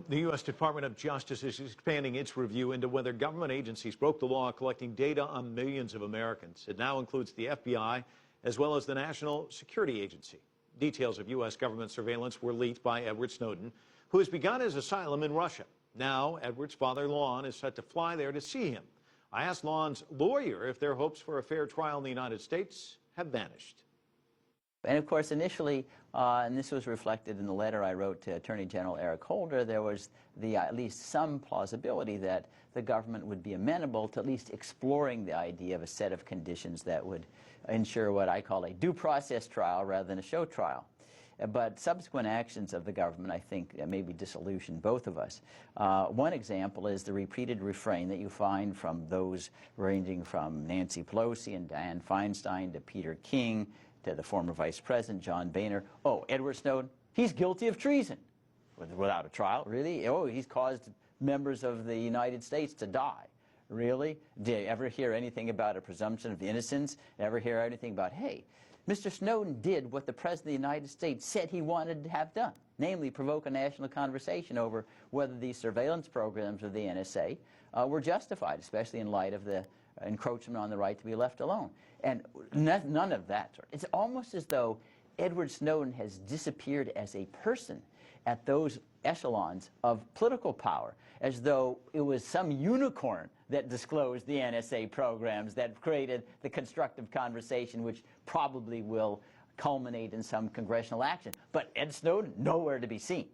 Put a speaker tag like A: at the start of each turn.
A: The U.S. Department of Justice is expanding its review into whether government agencies broke the law collecting data on millions of Americans. It now includes the FBI as well as the National Security Agency. Details of U.S. government surveillance were leaked by Edward Snowden, who has begun his asylum in Russia. Now, Edward's father, Lon, is set to fly there to see him. I asked Lon's lawyer if their hopes for a fair trial in the United States have vanished.
B: And of course, initially, and this was reflected in the letter I wrote to Attorney General Eric Holder, there was at least some plausibility that the government would be amenable to at least exploring the idea of a set of conditions that would ensure what I call a due process trial rather than a show trial. But subsequent actions of the government, I think, maybe disillusioned both of us. One example is the repeated refrain that you find from those ranging from Nancy Pelosi and Dianne Feinstein to Peter King to the former Vice President, John Boehner. Oh, Edward Snowden, he's guilty of treason. Without a trial, really? Oh, he's caused members of the United States to die. Really? Did you ever hear anything about a presumption of innocence? Ever hear anything about, hey, Mr. Snowden did what the President of the United States said he wanted to have done, namely provoke a national conversation over whether these surveillance programs of the NSA were justified, especially in light of the encroachment on the right to be left alone. And none of that. It's almost as though Edward Snowden has disappeared as a person at those echelons of political power, as though it was some unicorn that disclosed the NSA programs that created the constructive conversation which probably will culminate in some congressional action. But Ed Snowden, nowhere to be seen.